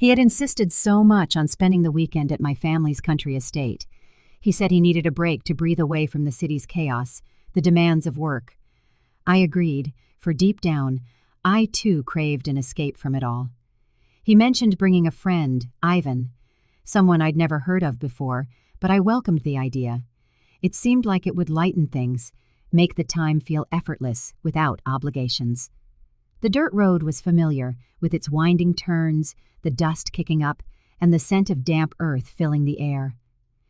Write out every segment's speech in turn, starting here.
He had insisted so much on spending the weekend at my family's country estate. He said he needed a break to breathe away from the city's chaos, the demands of work. I agreed, for deep down, I too craved an escape from it all. He mentioned bringing a friend, Ivan, someone I'd never heard of before, but I welcomed the idea. It seemed like it would lighten things, make the time feel effortless, without obligations. The dirt road was familiar, with its winding turns, the dust kicking up, and the scent of damp earth filling the air.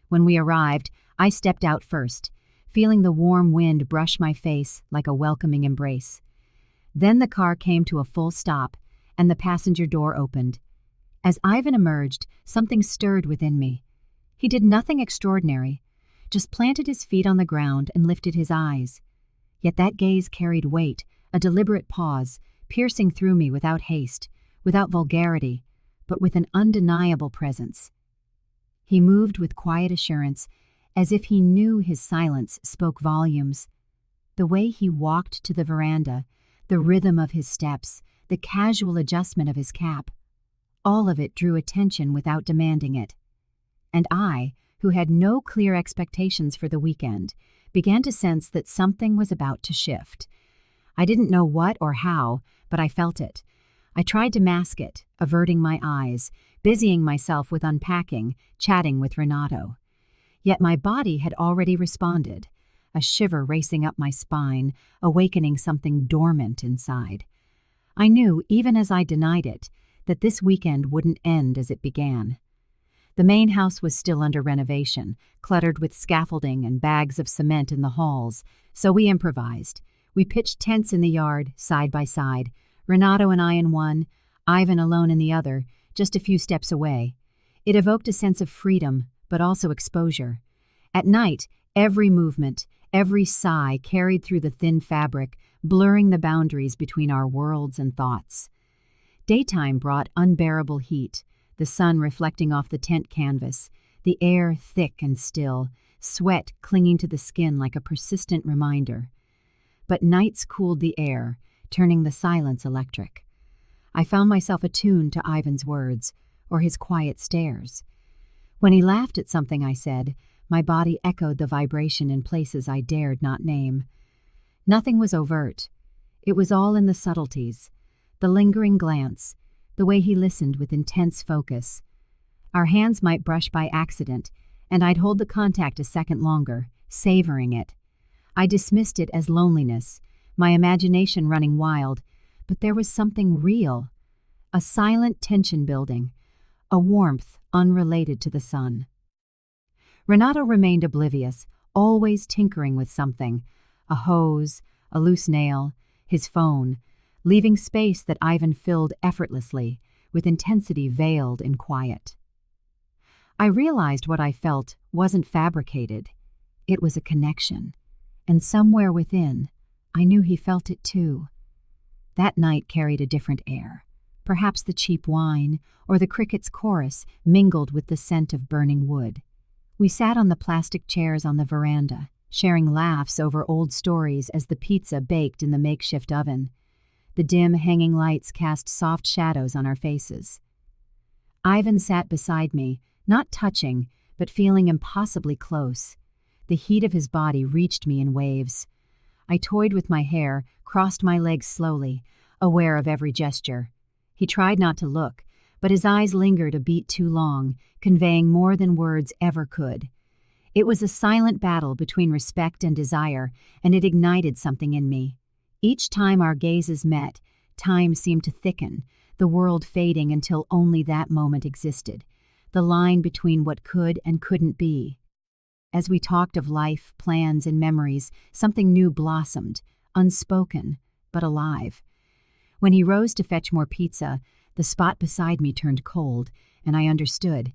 When we arrived, I stepped out first, feeling the warm wind brush my face like a welcoming embrace. Then the car came to a full stop, and the passenger door opened. As Ivan emerged, something stirred within me. He did nothing extraordinary, just planted his feet on the ground and lifted his eyes. Yet that gaze carried weight, a deliberate pause, piercing through me without haste, without vulgarity, but with an undeniable presence. He moved with quiet assurance, as if he knew his silence spoke volumes. The way he walked to the veranda, the rhythm of his steps, the casual adjustment of his cap, all of it drew attention without demanding it. And I, who had no clear expectations for the weekend, began to sense that something was about to shift. I didn't know what or how, but I felt it. I tried to mask it, averting my eyes, busying myself with unpacking, chatting with Renato. Yet my body had already responded, a shiver racing up my spine, awakening something dormant inside. I knew, even as I denied it, that this weekend wouldn't end as it began. The main house was still under renovation, cluttered with scaffolding and bags of cement in the halls, so we improvised. We pitched tents in the yard, side by side, Renato and I in one, Ivan alone in the other, just a few steps away. It evoked a sense of freedom, but also exposure. At night, every movement, every sigh carried through the thin fabric, blurring the boundaries between our worlds and thoughts. Daytime brought unbearable heat, the sun reflecting off the tent canvas, the air thick and still, sweat clinging to the skin like a persistent reminder. But nights cooled the air, turning the silence electric. I found myself attuned to Ivan's words, or his quiet stares. When he laughed at something I said, my body echoed the vibration in places I dared not name. Nothing was overt. It was all in the subtleties, the lingering glance, the way he listened with intense focus. Our hands might brush by accident, and I'd hold the contact a second longer, savoring it. I dismissed it as loneliness, my imagination running wild, but there was something real, a silent tension building, a warmth unrelated to the sun. Renato remained oblivious, always tinkering with something, a hose, a loose nail, his phone, leaving space that Ivan filled effortlessly, with intensity veiled in quiet. I realized what I felt wasn't fabricated. It was a connection, and somewhere within, I knew he felt it too. That night carried a different air. Perhaps the cheap wine, or the cricket's chorus, mingled with the scent of burning wood. We sat on the plastic chairs on the veranda, sharing laughs over old stories as the pizza baked in the makeshift oven. The dim hanging lights cast soft shadows on our faces. Ivan sat beside me, not touching, but feeling impossibly close. The heat of his body reached me in waves. I toyed with my hair, crossed my legs slowly, aware of every gesture. He tried not to look, but his eyes lingered a beat too long, conveying more than words ever could. It was a silent battle between respect and desire, and it ignited something in me. Each time our gazes met, time seemed to thicken, the world fading until only that moment existed, the line between what could and couldn't be. As we talked of life, plans, and memories, something new blossomed, unspoken, but alive. When he rose to fetch more pizza, the spot beside me turned cold, and I understood.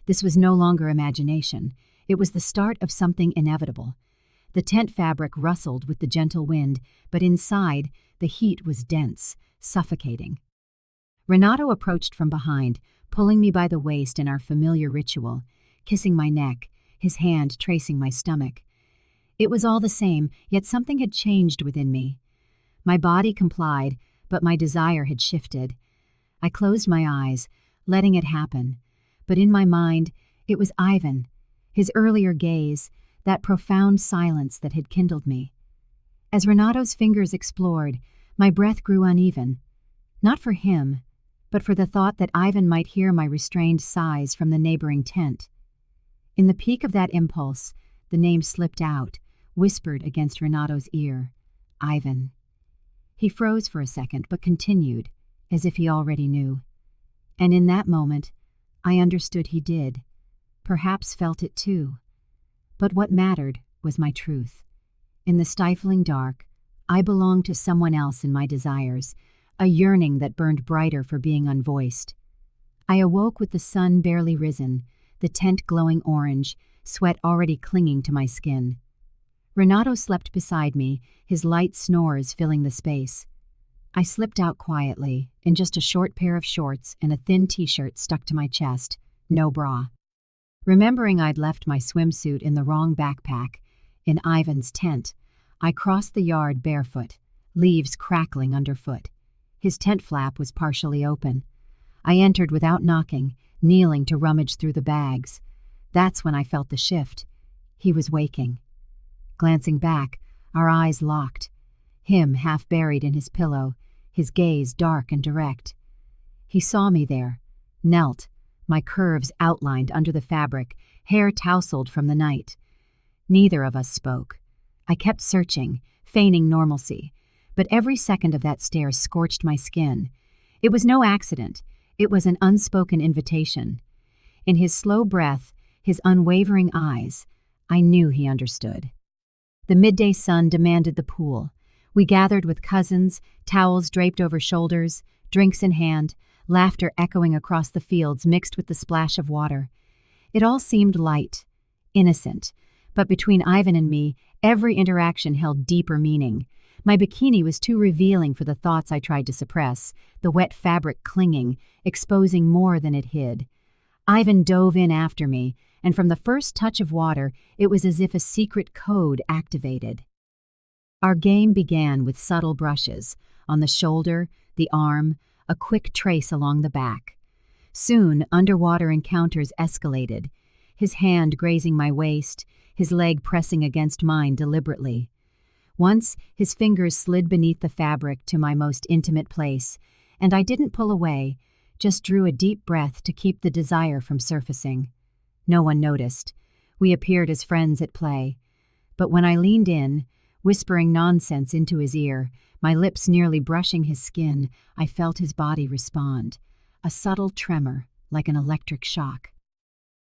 This was no longer imagination. It was the start of something inevitable. The tent fabric rustled with the gentle wind, but inside, the heat was dense, suffocating. Renato approached from behind, pulling me by the waist in our familiar ritual, kissing my neck, his hand tracing my stomach. It was all the same, yet something had changed within me. My body complied, but my desire had shifted. I closed my eyes, letting it happen. But in my mind, it was Ivan, his earlier gaze, that profound silence that had kindled me. As Renato's fingers explored, my breath grew uneven. Not for him, but for the thought that Ivan might hear my restrained sighs from the neighboring tent. In the peak of that impulse, the name slipped out, whispered against Renato's ear. Ivan. He froze for a second, but continued, as if he already knew. And in that moment, I understood he did, perhaps felt it too. But what mattered was my truth. In the stifling dark, I belonged to someone else in my desires, a yearning that burned brighter for being unvoiced. I awoke with the sun barely risen, the tent glowing orange, sweat already clinging to my skin. Renato slept beside me, his light snores filling the space. I slipped out quietly, in just a short pair of shorts and a thin t-shirt stuck to my chest, no bra. Remembering I'd left my swimsuit in the wrong backpack, in Ivan's tent, I crossed the yard barefoot, leaves crackling underfoot. His tent flap was partially open. I entered without knocking, kneeling to rummage through the bags. That's when I felt the shift. He was waking. Glancing back, our eyes locked. Him half buried in his pillow, his gaze dark and direct. He saw me there, knelt, my curves outlined under the fabric, hair tousled from the night. Neither of us spoke. I kept searching, feigning normalcy, but every second of that stare scorched my skin. It was no accident. It was an unspoken invitation. In his slow breath, his unwavering eyes, I knew he understood. The midday sun demanded the pool. We gathered with cousins, towels draped over shoulders, drinks in hand, laughter echoing across the fields mixed with the splash of water. It all seemed light, innocent, but between Ivan and me, every interaction held deeper meaning. My bikini was too revealing for the thoughts I tried to suppress, the wet fabric clinging, exposing more than it hid. Ivan dove in after me, and from the first touch of water, it was as if a secret code activated. Our game began with subtle brushes, on the shoulder, the arm, a quick trace along the back. Soon, underwater encounters escalated, his hand grazing my waist, his leg pressing against mine deliberately. Once, his fingers slid beneath the fabric to my most intimate place, and I didn't pull away, just drew a deep breath to keep the desire from surfacing. No one noticed. We appeared as friends at play. But when I leaned in, whispering nonsense into his ear, my lips nearly brushing his skin, I felt his body respond, a subtle tremor, like an electric shock.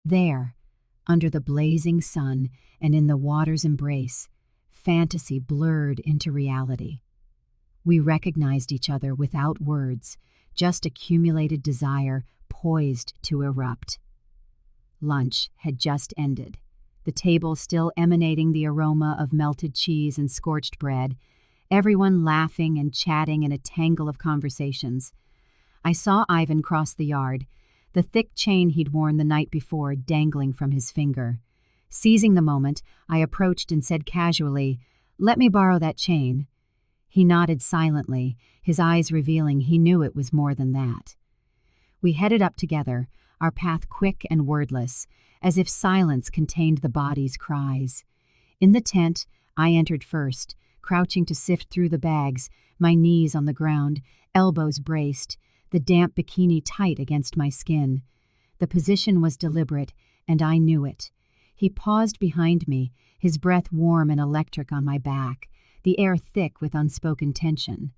There, under the blazing sun and in the water's embrace, fantasy blurred into reality. We recognized each other without words, just accumulated desire poised to erupt. Lunch had just ended, the table still emanating the aroma of melted cheese and scorched bread, everyone laughing and chatting in a tangle of conversations. I saw Ivan cross the yard, the thick chain he'd worn the night before dangling from his finger. Seizing the moment, I approached and said casually, "Let me borrow that chain." He nodded silently, his eyes revealing he knew it was more than that. We headed up together, our path quick and wordless, as if silence contained the body's cries. In the tent, I entered first, crouching to sift through the bags, my knees on the ground, elbows braced, the damp bikini tight against my skin. The position was deliberate, and I knew it. He paused behind me, his breath warm and electric on my back, the air thick with unspoken tension.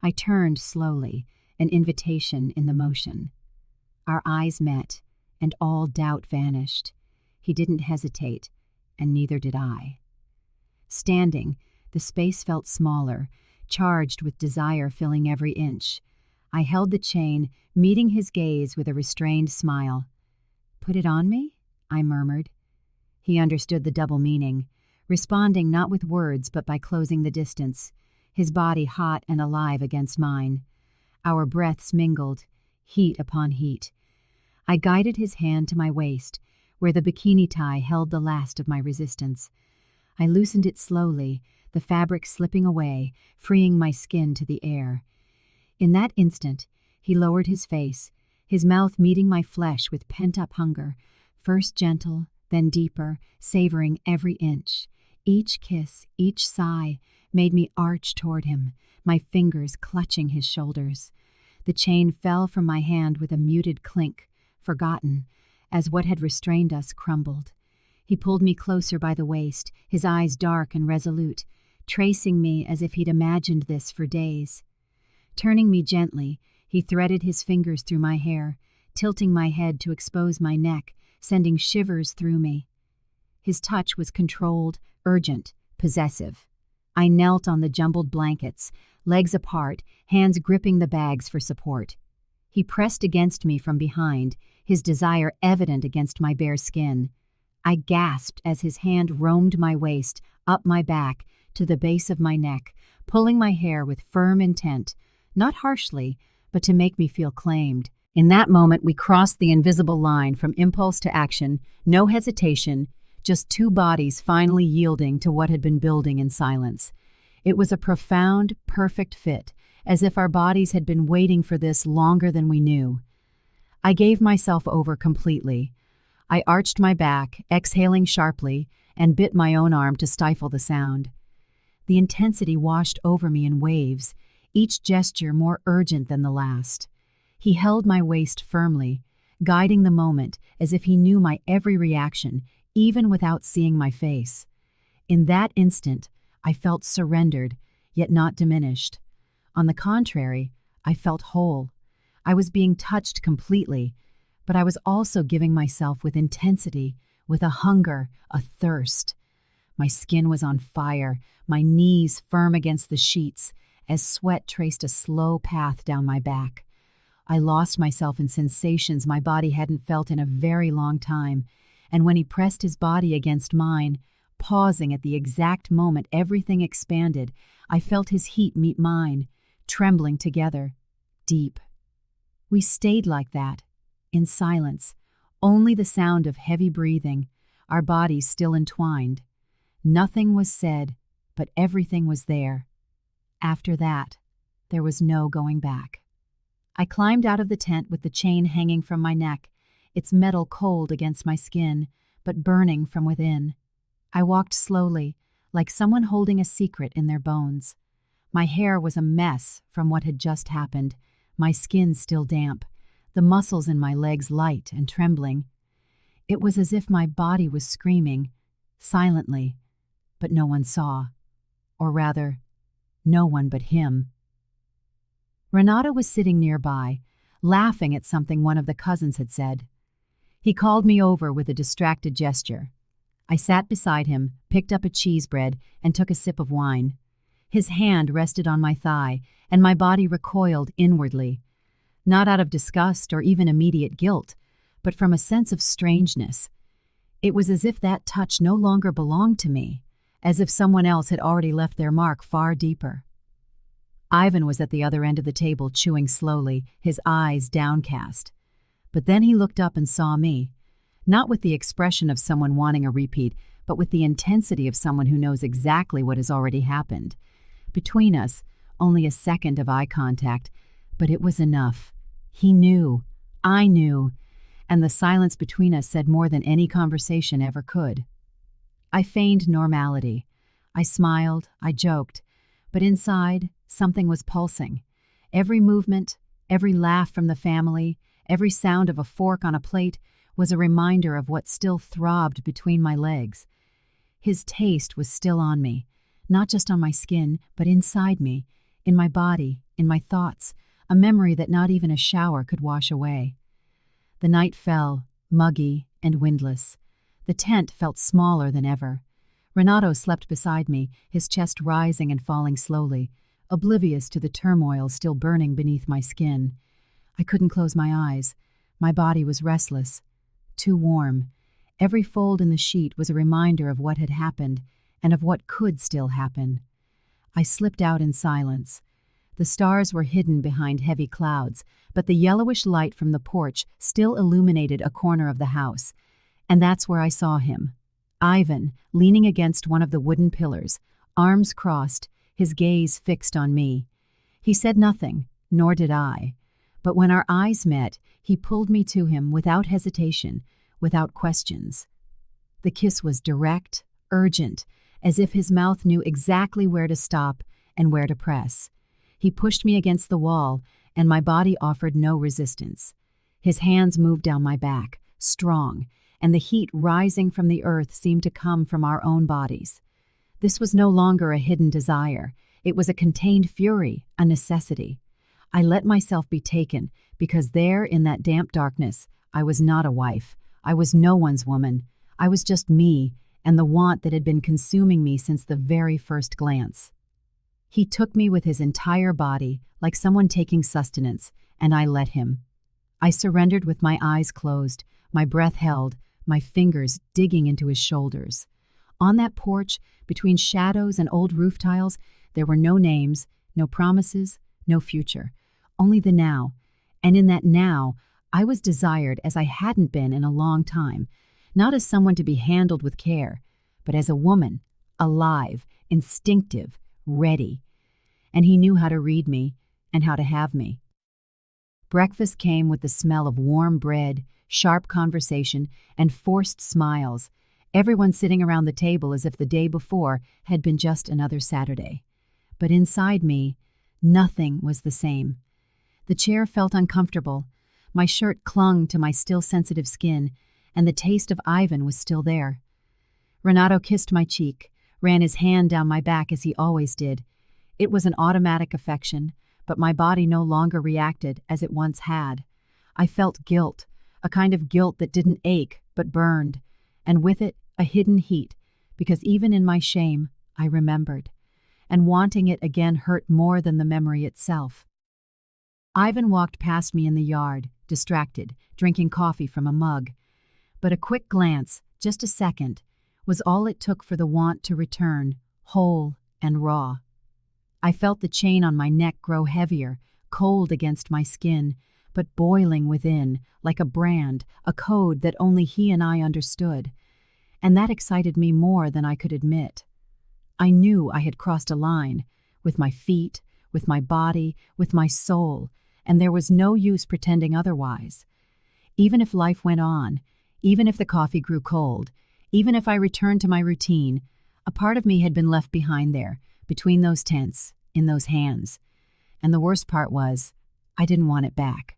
I turned slowly, an invitation in the motion. Our eyes met, and all doubt vanished. He didn't hesitate, and neither did I. Standing, the space felt smaller, charged with desire filling every inch. I held the chain, meeting his gaze with a restrained smile. "Put it on me?" I murmured. He understood the double meaning, responding not with words but by closing the distance, his body hot and alive against mine. Our breaths mingled, heat upon heat. I guided his hand to my waist, where the bikini tie held the last of my resistance. I loosened it slowly, the fabric slipping away, freeing my skin to the air. In that instant, he lowered his face, his mouth meeting my flesh with pent-up hunger, first gentle, then deeper, savoring every inch. Each kiss, each sigh, made me arch toward him, my fingers clutching his shoulders. The chain fell from my hand with a muted clink, forgotten, as what had restrained us crumbled. He pulled me closer by the waist, his eyes dark and resolute, tracing me as if he'd imagined this for days. Turning me gently, he threaded his fingers through my hair, tilting my head to expose my neck, sending shivers through me. His touch was controlled, urgent, possessive. I knelt on the jumbled blankets, legs apart, hands gripping the bags for support. He pressed against me from behind, his desire evident against my bare skin. I gasped as his hand roamed my waist, up my back, to the base of my neck, pulling my hair with firm intent, not harshly, but to make me feel claimed. In that moment, we crossed the invisible line from impulse to action, no hesitation, just two bodies finally yielding to what had been building in silence. It was a profound, perfect fit, as if our bodies had been waiting for this longer than we knew. I gave myself over completely. I arched my back, exhaling sharply, and bit my own arm to stifle the sound. The intensity washed over me in waves, each gesture more urgent than the last. He held my waist firmly, guiding the moment as if he knew my every reaction, even without seeing my face. In that instant, I felt surrendered, yet not diminished. On the contrary, I felt whole. I was being touched completely, but I was also giving myself with intensity, with a hunger, a thirst. My skin was on fire, my knees firm against the sheets, as sweat traced a slow path down my back. I lost myself in sensations my body hadn't felt in a very long time, and when he pressed his body against mine, pausing at the exact moment everything expanded, I felt his heat meet mine, trembling together, deep. We stayed like that, in silence, only the sound of heavy breathing, our bodies still entwined. Nothing was said, but everything was there. After that, there was no going back. I climbed out of the tent with the chain hanging from my neck, its metal cold against my skin, but burning from within. I walked slowly, like someone holding a secret in their bones. My hair was a mess from what had just happened, my skin still damp, the muscles in my legs light and trembling. It was as if my body was screaming, silently, but no one saw. Or rather, no one but him. Renato was sitting nearby, laughing at something one of the cousins had said. He called me over with a distracted gesture. I sat beside him, picked up a cheese bread, and took a sip of wine. His hand rested on my thigh, and my body recoiled inwardly, not out of disgust or even immediate guilt, but from a sense of strangeness. It was as if that touch no longer belonged to me, as if someone else had already left their mark far deeper. Ivan was at the other end of the table chewing slowly, his eyes downcast. But then he looked up and saw me, not with the expression of someone wanting a repeat, but with the intensity of someone who knows exactly what has already happened. Between us, only a second of eye contact, but it was enough. He knew, I knew, and the silence between us said more than any conversation ever could. I feigned normality. I smiled, I joked, but inside, something was pulsing. Every movement, every laugh from the family, every sound of a fork on a plate was a reminder of what still throbbed between my legs. His taste was still on me, not just on my skin, but inside me, in my body, in my thoughts, a memory that not even a shower could wash away. The night fell, muggy and windless. The tent felt smaller than ever. Renato slept beside me, his chest rising and falling slowly, oblivious to the turmoil still burning beneath my skin. I couldn't close my eyes. My body was restless, too warm. Every fold in the sheet was a reminder of what had happened and of what could still happen. I slipped out in silence. The stars were hidden behind heavy clouds, but the yellowish light from the porch still illuminated a corner of the house. And that's where I saw him. Ivan, leaning against one of the wooden pillars, arms crossed, his gaze fixed on me. He said nothing, nor did I. But when our eyes met, He pulled me to him without hesitation, without questions. The kiss was direct, urgent, as if his mouth knew exactly where to stop and where to press. He pushed me against the wall, and my body offered no resistance. His hands moved down my back, strong, and the heat rising from the earth seemed to come from our own bodies. This was no longer a hidden desire. It was a contained fury, a necessity. I let myself be taken, because there in that damp darkness, I was not a wife. I was no one's woman. I was just me, and the want that had been consuming me since the very first glance. He took me with his entire body, like someone taking sustenance, and I let him. I surrendered with my eyes closed, my breath held, my fingers digging into his shoulders. On that porch, between shadows and old roof tiles, there were no names, no promises, no future, only the now. And in that now, I was desired as I hadn't been in a long time, not as someone to be handled with care, but as a woman, alive, instinctive, ready. And he knew how to read me and how to have me. Breakfast came with the smell of warm bread, sharp conversation, and forced smiles, everyone sitting around the table as if the day before had been just another Saturday. But inside me, nothing was the same. The chair felt uncomfortable, my shirt clung to my still sensitive skin, and the taste of Ivan was still there. Renato kissed my cheek, ran his hand down my back as he always did. It was an automatic affection, but my body no longer reacted as it once had. I felt guilt, a kind of guilt that didn't ache but burned, and with it a hidden heat, because even in my shame I remembered, and wanting it again hurt more than the memory itself. Ivan walked past me in the yard, distracted, drinking coffee from a mug. But a quick glance, just a second, was all it took for the want to return, whole and raw. I felt the chain on my neck grow heavier, cold against my skin, but boiling within, like a brand, a code that only he and I understood. And that excited me more than I could admit. I knew I had crossed a line, with my feet, with my body, with my soul, and there was no use pretending otherwise. Even if life went on, even if the coffee grew cold, even if I returned to my routine, a part of me had been left behind there, between those tents, in those hands. And the worst part was, I didn't want it back.